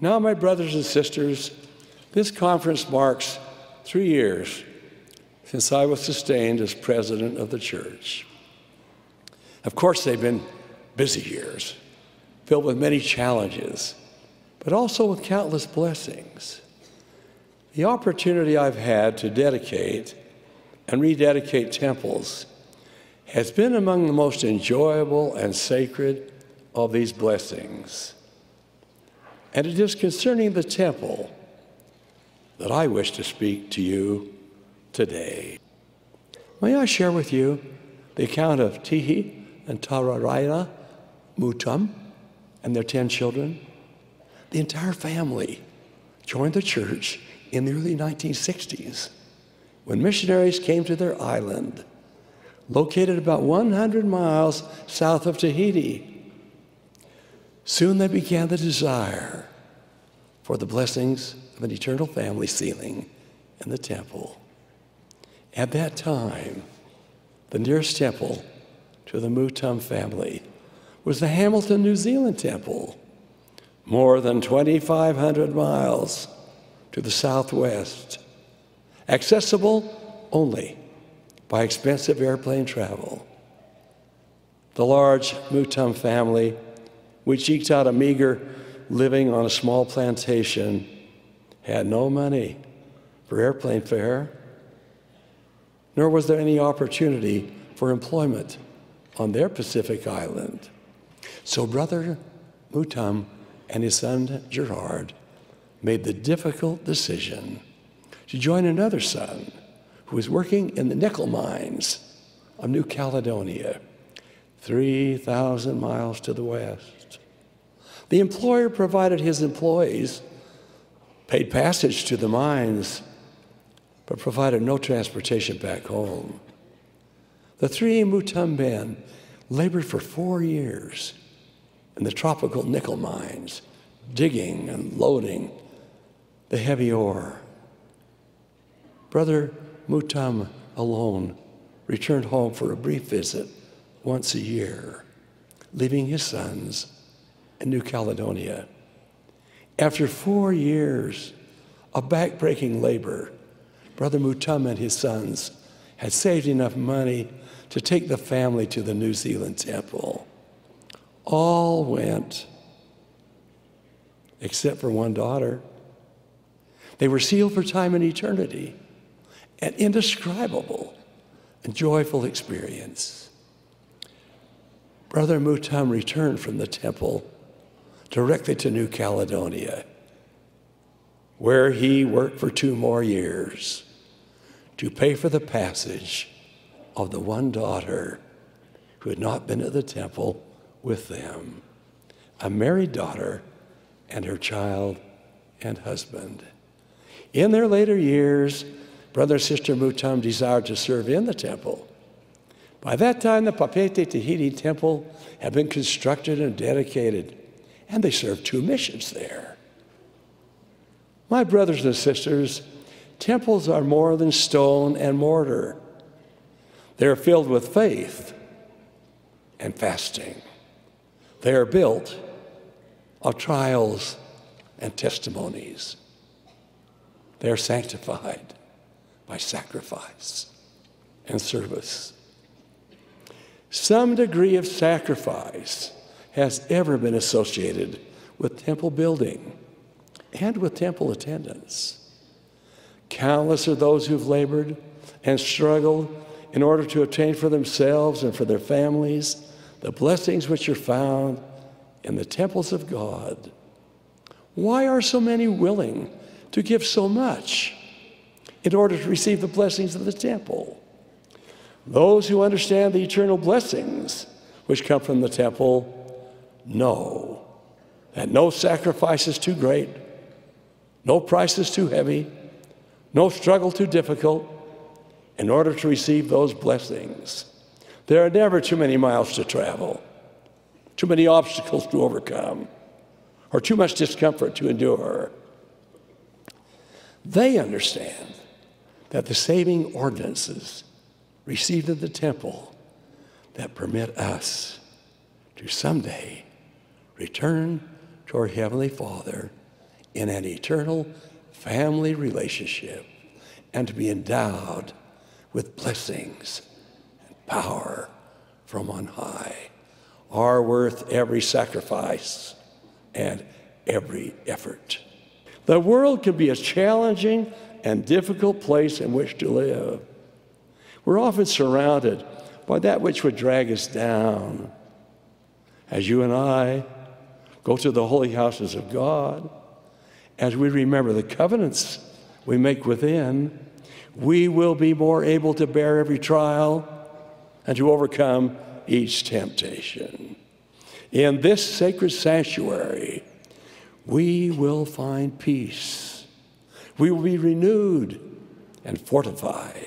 Now, my brothers and sisters, this conference marks 3 years since I was sustained as president of the church. Of course, they've been busy years, filled with many challenges, but also with countless blessings. The opportunity I've had to dedicate and rededicate temples has been among the most enjoyable and sacred of these blessings. And it is concerning the temple that I wish to speak to you today. May I share with you the account of Tihi and Tararaina Mutam and their 10 children? The entire family joined the church in the early 1960s when missionaries came to their island, located about 100 miles south of Tahiti. Soon they began the desire for the blessings of an eternal family sealing in the temple. At that time, the nearest temple to the Mutam family was the Hamilton, New Zealand temple, more than 2,500 miles to the southwest, accessible only by expensive airplane travel. The large Mutam family, which eked out a meager living on a small plantation, had no money for airplane fare, nor was there any opportunity for employment on their Pacific island. So Brother Mutam and his son Gerard made the difficult decision to join another son who was working in the nickel mines of New Caledonia, 3,000 miles to the west. The employer provided his employees paid passage to the mines, but provided no transportation back home. The 3 Mutam men labored for 4 years in the tropical nickel mines, digging and loading the heavy ore. Brother Mutam alone returned home for a brief visit once a year, leaving his sons in New Caledonia. After 4 years of backbreaking labor, Brother Mutam and his sons had saved enough money to take the family to the New Zealand temple. All went, except for one daughter. They were sealed for time and eternity, an indescribable and joyful experience. Brother Mutam returned from the temple directly to New Caledonia, where he worked for 2 more years to pay for the passage of the one daughter who had not been at the temple with them, a married daughter and her child and husband. In their later years, Brother and Sister Mutam desired to serve in the temple. By that time, the Papete Tahiti temple had been constructed and dedicated, and they served 2 missions there. My brothers and sisters, temples are more than stone and mortar. They're filled with faith and fasting. They are built of trials and testimonies. They are sanctified by sacrifice and service. Some degree of sacrifice has ever been associated with temple building and with temple attendance. Countless are those who've labored and struggled in order to obtain for themselves and for their families the blessings which are found in the temples of God. Why are so many willing to give so much in order to receive the blessings of the temple? Those who understand the eternal blessings which come from the temple know that no sacrifice is too great, no price is too heavy, no struggle too difficult in order to receive those blessings. There are never too many miles to travel, too many obstacles to overcome, or too much discomfort to endure. They understand that the saving ordinances received in the temple that permit us to someday return to our Heavenly Father in an eternal family relationship and to be endowed with blessings and power from on high are worth every sacrifice and every effort. The world can be a challenging and difficult place in which to live. We're often surrounded by that which would drag us down. As you and I go to the holy houses of God, as we remember the covenants we make within, we will be more able to bear every trial and to overcome each temptation. In this sacred sanctuary, we will find peace. We will be renewed and fortified.